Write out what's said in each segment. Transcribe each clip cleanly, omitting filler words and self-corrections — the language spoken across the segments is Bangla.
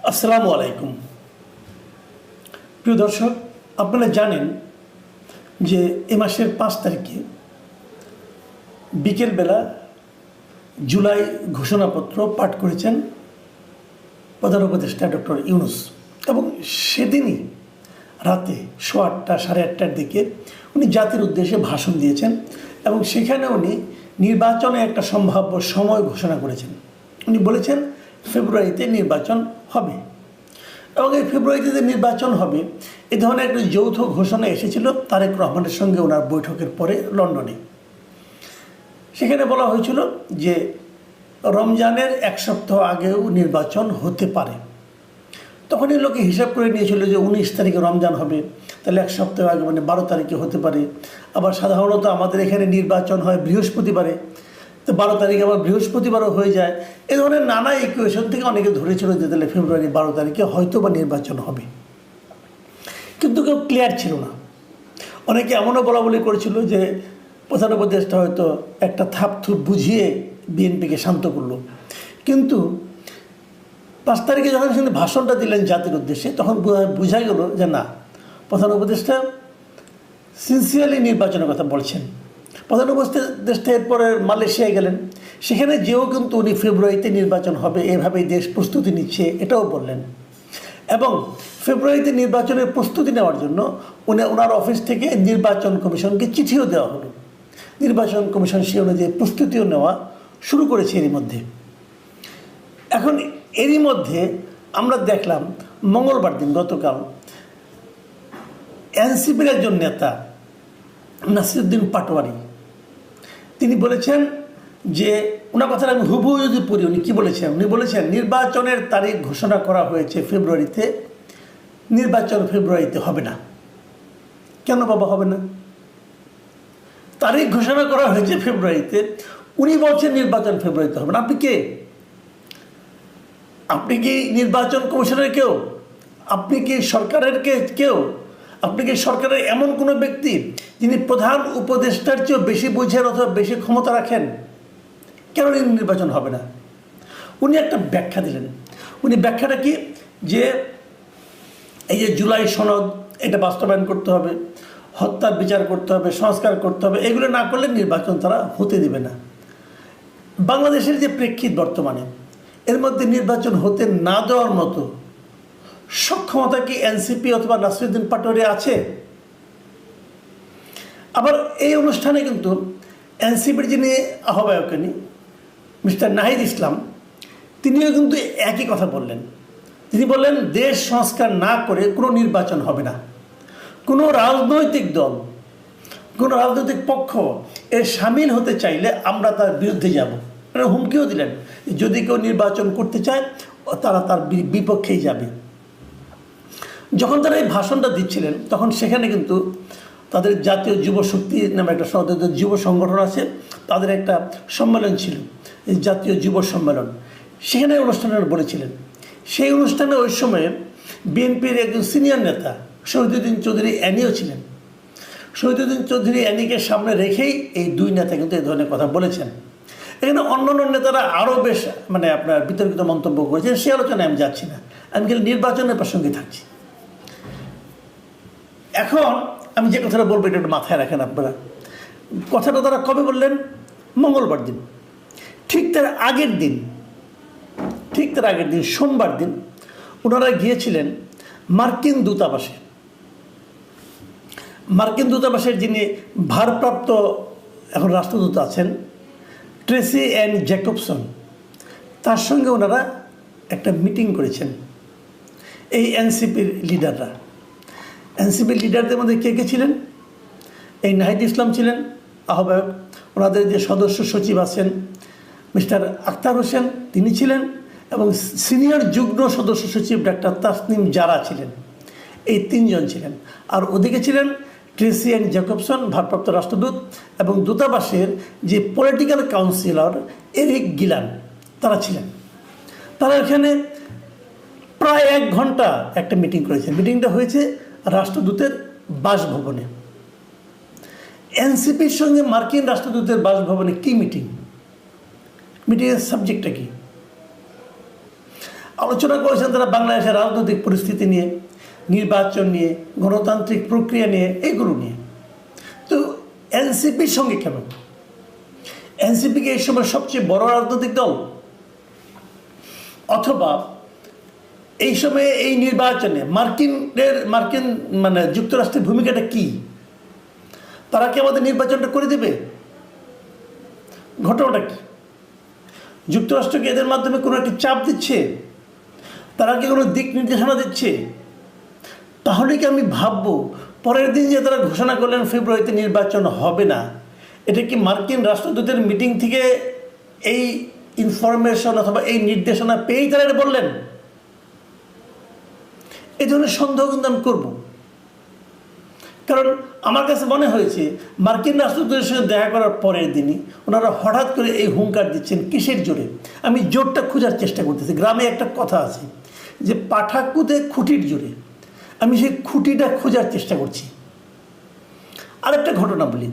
আসসালামু আলাইকুম। প্রিয় দর্শক, আপনারা জানেন যে এ মাসের 5 তারিখে বিকেলবেলা জুলাই ঘোষণাপত্র পাঠ করেছেন প্রধান উপদেষ্টা ডক্টর ইউনূস, এবং সেদিনই রাতে 8:30 সাড়ে 8টার দিকে উনি জাতির উদ্দেশ্যে ভাষণ দিয়েছেন এবং সেখানে উনি নির্বাচনে একটা সম্ভাব্য সময় ঘোষণা করেছেন। উনি বলেছেন ফেব্রুয়ারিতে নির্বাচন হবে, এবং এই ফেব্রুয়ারিতে নির্বাচন হবে এ ধরনের একটা যৌথ ঘোষণা এসেছিল তারেক রহমানের সঙ্গে ওনার বৈঠকের পরে লন্ডনে। সেখানে বলা হয়েছিল যে রমজানের 1 সপ্তাহ আগেও নির্বাচন হতে পারে। তখনই লোকে হিসাব করে নিয়েছিল যে 19 তারিখে রমজান হবে, তাহলে 1 সপ্তাহ আগে মানে 12 তারিখে হতে পারে। আবার সাধারণত আমাদের এখানে নির্বাচন হয় বৃহস্পতিবারে, তো 12 তারিখে আবার বৃহস্পতিবারও হয়ে যায়। এ ধরনের নানা ইকুয়েশন থেকে অনেকে ধরেছিল যে তাহলে ফেব্রুয়ারি 12 তারিখে হয়তো বা নির্বাচন হবে, কিন্তু কেউ ক্লিয়ার ছিল না। অনেকে এমনও বলা বলি করেছিল যে প্রধান উপদেষ্টা হয়তো একটা থাপথুপ বুঝিয়ে বিএনপিকে শান্ত করলো, কিন্তু 5 তারিখে যখন তিনি ভাষণটা দিলেন জাতির উদ্দেশ্যে তখন বোঝা গেল যে না, প্রধান উপদেষ্টা সিনসিয়ারলি নির্বাচনের কথা বলছেন। প্রধান উপদেষ্টা এরপরে মালয়েশিয়ায় গেলেন, সেখানে যেও কিন্তু উনি ফেব্রুয়ারিতে নির্বাচন হবে এভাবেই দেশ প্রস্তুতি নিচ্ছে এটাও বললেন। এবং ফেব্রুয়ারিতে নির্বাচনের প্রস্তুতি নেওয়ার জন্য ওনার অফিস থেকে নির্বাচন কমিশনকে চিঠিও দেওয়া হলো। নির্বাচন কমিশন সে অনুযায়ী প্রস্তুতিও নেওয়া শুরু করেছে এরই মধ্যে। এখন এরই মধ্যে আমরা দেখলাম মঙ্গলবার দিন গতকাল এনসিপির একজন নেতা নাসিরউদ্দিন পাটোয়ারি তিনি বলেছেন যে, ওনার কথাটা আমি হুবহু যদি পড়ি, উনি কী বলেছেন? উনি বলেছেন নির্বাচনের তারিখ ঘোষণা করা হয়েছে ফেব্রুয়ারিতে, নির্বাচন ফেব্রুয়ারিতে হবে না। কেন বাবা হবে না? তারিখ ঘোষণা করা হয়েছে ফেব্রুয়ারিতে, উনি বলছেন নির্বাচন ফেব্রুয়ারিতে হবে না। আপনি কে? আপনি কি নির্বাচন কমিশনের কেউ? আপনি কি সরকারের কেউ? আপনি কি সরকারের এমন কোনো ব্যক্তি যিনি প্রধান উপদেষ্টার চেয়েও বেশি বুঝেন অথবা বেশি ক্ষমতা রাখেন? কেন নির্বাচন হবে না? উনি একটা ব্যাখ্যা দিলেন। উনি ব্যাখ্যাটা কি, যে এই যে জুলাই সনদ এটা বাস্তবায়ন করতে হবে, হত্যার বিচার করতে হবে, সংস্কার করতে হবে, এগুলো না করলে নির্বাচন তারা হতে দেবে না। বাংলাদেশের যে প্রেক্ষিত বর্তমানে, এর মধ্যে নির্বাচন হতে না দেওয়ার মতো সক্ষমতা কি এনসিপি অথবা নাসিরউদ্দিন পাটোয়ারি আছে? আবার এই অনুষ্ঠানে কিন্তু এনসিপির যিনি আহ্বায়ক মিস্টার নাহিদ ইসলাম, তিনিও কিন্তু একই কথা বললেন। তিনি বললেন দেশ সংস্কার না করে কোনো নির্বাচন হবে না। কোনো রাজনৈতিক দল, কোনো রাজনৈতিক পক্ষ এর সামিল হতে চাইলে আমরা তার বিরুদ্ধে যাব। মানে হুমকিও দিলেন যদি কেউ নির্বাচন করতে চায় তারা তার বিপক্ষেই যাবে। যখন তারা এই ভাষণটা দিচ্ছিলেন তখন সেখানে কিন্তু তাদের জাতীয় যুব শক্তি নামে একটা যুব সংগঠন আছে, তাদের একটা সম্মেলন ছিল, এই জাতীয় যুব সম্মেলন। সেখানে অনুষ্ঠানে বলেছিলেন, সেই অনুষ্ঠানে ওই সময়ে বিএনপির একজন সিনিয়র নেতা শহীদুদ্দিন চৌধুরী অ্যানিও ছিলেন। শহীদুদ্দিন চৌধুরী অ্যানিকে সামনে রেখেই এই দুই নেতা কিন্তু এই ধরনের কথা বলেছেন। এখানে অন্যান্য নেতারা আরও বেশ আপনার বিতর্কিত মন্তব্য করেছেন, সে আলোচনায় আমি যাচ্ছি না, আমি খালি নির্বাচনের প্রসঙ্গে থাকছি। এখন আমি যে কথাটা বলবো এটা একটু মাথায় রাখেন আপনারা। কথাটা তারা কবে বললেন? মঙ্গলবার দিন। ঠিক তার আগের দিন সোমবার দিন ওনারা গিয়েছিলেন মার্কিন দূতাবাসে। মার্কিন দূতাবাসের যিনি ভারপ্রাপ্ত এখন রাষ্ট্রদূত আছেন ট্রেসি অ্যান জ্যাকবসন, তার সঙ্গে ওনারা একটা মিটিং করেছেন এই এনসিপির লিডাররা। এনসিপির লিডারদের মধ্যে কে কে ছিলেন? এই নাহিদ ইসলাম ছিলেন আহ্বায়ক, ওনাদের যে সদস্য সচিব আছেন মিস্টার আখতার হোসেন তিনি ছিলেন, এবং সিনিয়র যুগ্ম সদস্য সচিব ডাক্তার তাসনিম জারা ছিলেন। এই 3 জন ছিলেন। আর ওদিকে ছিলেন ট্রেসি অ্যান জ্যাকবসন ভারপ্রাপ্ত রাষ্ট্রদূত, এবং দূতাবাসের যে পলিটিক্যাল কাউন্সিলর এরিক গিলান তারা ছিলেন। তারা এখানে প্রায় 1 ঘন্টা একটা মিটিং করেছেন। মিটিংটা হয়েছে রাষ্ট্রদূতের বাসভবনে। এনসিপির সঙ্গে মার্কিন রাষ্ট্রদূতের বাসভবনে কি মিটিংয়ের সাবজেক্টটা কি? আলোচনা করেছেন তারা বাংলাদেশের রাজনৈতিক পরিস্থিতি নিয়ে, নির্বাচন নিয়ে, গণতান্ত্রিক প্রক্রিয়া নিয়ে, এগুলো নিয়ে। তো এনসিপির সঙ্গে কেন? এনসিপিকে এই সময় সবচেয়ে বড় রাজনৈতিক দল, অথবা এই সময়ে এই নির্বাচনে মার্কিন মানে যুক্তরাষ্ট্রের ভূমিকাটা কি? তারা কি আমাদের নির্বাচনটা করে দেবে? ঘটনাটা কি? যুক্তরাষ্ট্রকে এদের মাধ্যমে কোনো একটি চাপ দিচ্ছে? তারা কি কোনো দিক নির্দেশনা দিচ্ছে? তাহলে কি আমি ভাববো পরের দিন যে তারা ঘোষণা করলেন ফেব্রুয়ারিতে নির্বাচন হবে না, এটা কি মার্কিন রাষ্ট্রদূতের মিটিং থেকে এই ইনফরমেশন অথবা এই নির্দেশনা পেয়েই তারা এটা বললেন? এই ধরনের সন্দেহ কিন্তু আমি করব। কারণ আমার কাছে মনে হয়েছে মার্কিন রাষ্ট্রদূতের সঙ্গে দেখা করার পরের দিনই ওনারা হঠাৎ করে এই হুঙ্কার দিচ্ছেন। কিসের জোরে? আমি জোরটা খোঁজার চেষ্টা করতেছি। গ্রামে একটা কথা আছে যে পাঠা কুদে খুঁটির জোরে। আমি সেই খুঁটিটা খোঁজার চেষ্টা করছি। আরেকটা ঘটনা বলি,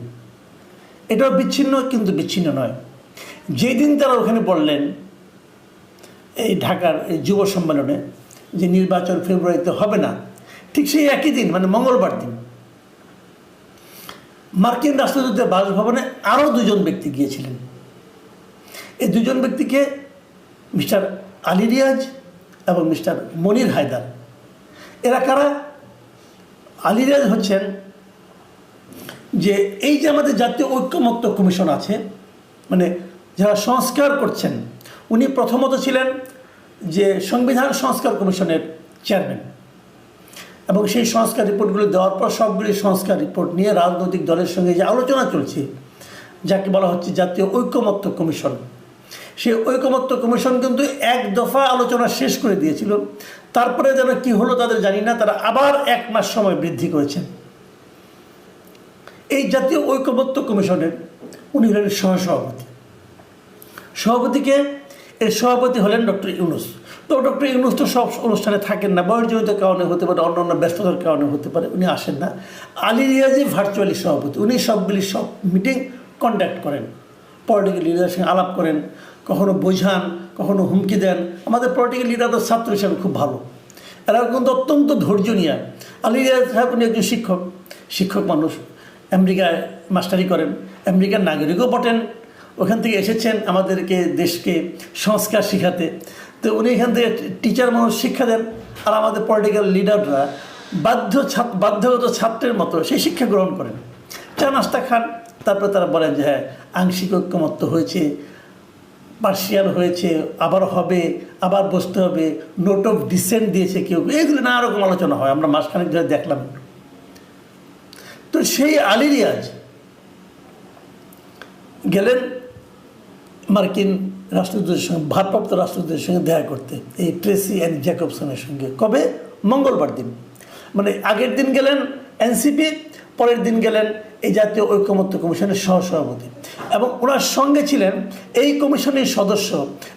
এটাও বিচ্ছিন্ন কিন্তু বিচ্ছিন্ন নয়। যেদিন তারা ওখানে বললেন এই ঢাকার এই যুব সম্মেলনে যে নির্বাচন ফেব্রুয়ারিতে হবে না, ঠিক সেই একই দিন মানে মঙ্গলবার দিন মার্কিন রাষ্ট্রদূতের বাসভবনে আরও দুজন ব্যক্তি গিয়েছিলেন। এই দুজন ব্যক্তিকে মিস্টার আলী রিয়াজ এবং মিস্টার মনির হায়দার। এরা কারা? আলী রিয়াজ হচ্ছেন যে এই যে আমাদের জাতীয় ঐক্যমত্য কমিশন আছে, মানে যারা সংস্কার করছেন, উনি প্রথমত ছিলেন যে সংবিধান সংস্কার কমিশনের চেয়ারম্যান, এবং সেই সংস্কার রিপোর্টগুলো দেওয়ার পর সবগুলি সংস্কার রিপোর্ট নিয়ে রাজনৈতিক দলের সঙ্গে যে আলোচনা চলছে, যাকে বলা হচ্ছে জাতীয় ঐক্যমত্য কমিশন, সেই ঐকমত্য কমিশন কিন্তু এক দফা আলোচনা শেষ করে দিয়েছিল। তারপরে যেন কি হলো তাদের জানি না, তারা আবার 1 মাস সময় বৃদ্ধি করেছেন। এই জাতীয় ঐকমত্য কমিশনের উনি হলেন সহসভাপতি। সভাপতিকে এর সভাপতি হলেন ডক্টর ইউনূস। তো ডক্টর ইউনূস তো সব অনুষ্ঠানে থাকেন না, বয়সজনিত কারণে হতে পারে, অন্য ব্যস্ততার কারণে হতে পারে, উনি আসেন না। আলী রিয়াজি ভার্চুয়ালি সভাপতি, উনি সব মিটিং কন্ডাক্ট করেন, পলিটিক্যাল লিডারের সঙ্গে আলাপ করেন, কখনো বোঝান, কখনো হুমকি দেন। আমাদের পলিটিক্যাল লিডাররা ছাত্র হিসাবে খুব ভালো, এরা কিন্তু অত্যন্ত ধৈর্য নিয়ে। আলী রিয়াজ সাহেব উনি একজন শিক্ষক মানুষ, আমেরিকায় মাস্টারি করেন, আমেরিকার নাগরিকও বটেন, ওখান থেকে এসেছেন আমাদেরকে দেশকে সংস্কার শিখাতে। তো উনি এখান থেকে টিচার মানুষ শিক্ষা দেন, আর আমাদের পলিটিক্যাল লিডাররা বাধ্যগত ছাত্রের মতো সেই শিক্ষা গ্রহণ করেন, চা নাস্তা খান, তারপরে তারা বলেন যে হ্যাঁ আংশিক ঐক্যমত্য হয়েছে, পার্সিয়াল হয়েছে, আবার হবে, আবার বসতে হবে, নোট অফ ডিসেন্ট দিয়েছে কেউ, এগুলো নানা রকম আলোচনা হয়, আমরা মাসখানেক ধরে দেখলাম। তো সেই আলী রিয়াজ গেলেন মার্কিন রাষ্ট্রদূতের সঙ্গে, ভারপ্রাপ্ত রাষ্ট্রদূতের সঙ্গে দেখা করতে, এই ট্রেসি অ্যান্ড জ্যাকবসনের সঙ্গে। কবে? মঙ্গলবার দিন। মানে আগের দিন গেলেন এনসিপি, পরের দিন গেলেন এই জাতীয় ঐকমত্য কমিশনের সহসভাপতি, এবং ওনার সঙ্গে ছিলেন এই কমিশনের সদস্য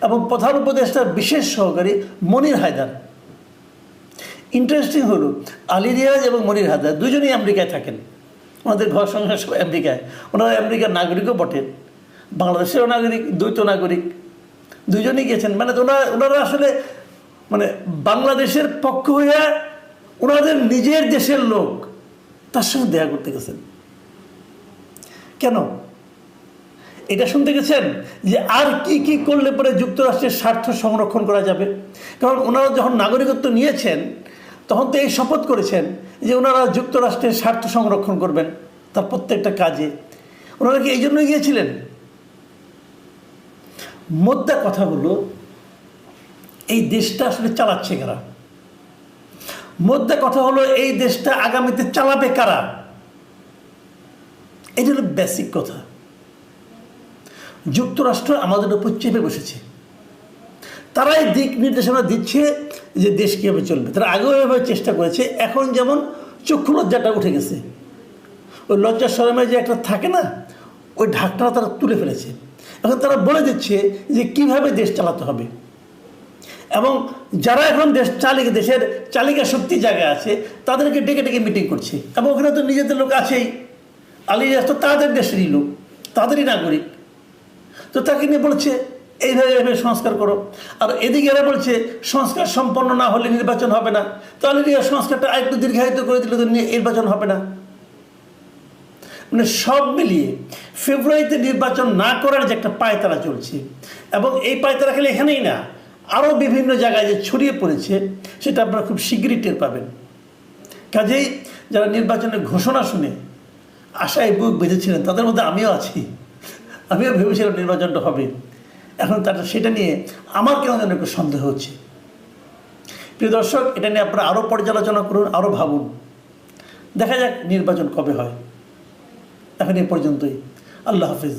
এবং প্রধান উপদেষ্টার বিশেষ সহকারী মনির হায়দার। ইন্টারেস্টিং হলো আলী রিয়াজ এবং মনির হায়দার দুজনেই আমেরিকায় থাকেন, ওনাদের ঘর সংসার সব আমেরিকায়, ওনারা আমেরিকার নাগরিকও বটেন, বাংলাদেশেরও নাগরিক, দ্বৈত নাগরিক, দুজনেই গেছেন। মানে ওনারা আসলে মানে বাংলাদেশের পক্ষ হয়ে ওনাদের নিজের দেশের লোক তার সঙ্গে দেখা করতে গেছেন। কেন? এটা শুনতে গেছেন যে আর কি কি করলে পরে যুক্তরাষ্ট্রের স্বার্থ সংরক্ষণ করা যাবে। কারণ ওনারা যখন নাগরিকত্ব নিয়েছেন তখন তো এই শপথ করেছেন যে ওনারা যুক্তরাষ্ট্রের স্বার্থ সংরক্ষণ করবেন তার প্রত্যেকটা কাজে। ওনারা কি এই জন্যই গিয়েছিলেন? মোদ্দা কথা হলো এই দেশটা আসলে চালাচ্ছে কারা? মোদ্দা কথা হলো এই দেশটা আগামীতে চালাবে কারা? এটা হলো বেসিক কথা। যুক্তরাষ্ট্র আমাদের উপর চেপে বসেছে, তারাই দিক নির্দেশনা দিচ্ছে যে দেশ কীভাবে চলবে। তারা আগেও এভাবে চেষ্টা করেছে, এখন যেমন চক্ষু লজ্জাটা উঠে গেছে, ওই লজ্জা শরমের যে একটা থাকে না, ওই ঢাকটা তারা তুলে ফেলেছে। এখন তারা বলে দিচ্ছে যে কিভাবে দেশ চালাতে হবে, এবং যারা এখন দেশের চালিকা শক্তি জায়গায় আছে তাদেরকে ডেকে ডেকে মিটিং করছে। এবং ওখানে তো নিজেদের লোক আছেই, আলী রিয়াজ তো তাদের দেশেরই লোক, তাদেরই নাগরিক, তো তাকে নিয়ে বলছে এইভাবে এইভাবে সংস্কার করো। আর এদিকে এরা বলছে সংস্কার সম্পন্ন না হলে নির্বাচন হবে না, তাহলে সংস্কারটা আরেকটু দীর্ঘায়িত করে দিলে তো নির্বাচন হবে না। মানে সব মিলিয়ে ফেব্রুয়ারিতে নির্বাচন না করার যে একটা পায়তারা চলছে, এবং এই পায়তারা খালি এখানেই না, আরও বিভিন্ন জায়গায় যে ছড়িয়ে পড়েছে, সেটা আপনারা খুব শীঘ্রই টের পাবেন। কাজেই যারা নির্বাচনের ঘোষণা শুনে আশায় বুক বেঁধেছিলেন, তাদের মধ্যে আমিও আছি। আমিও ভেবেছিলাম নির্বাচনটা হবে, এখন সেটা নিয়ে আমার কেন যেন একটু সন্দেহ হচ্ছে। প্রিয় দর্শক, এটা নিয়ে আপনারা আরও পর্যালোচনা করুন, আরও ভাবুন, দেখা যাক নির্বাচন কবে হয়। এখন এ পর্যন্তই। আল্লাহ হাফিজ।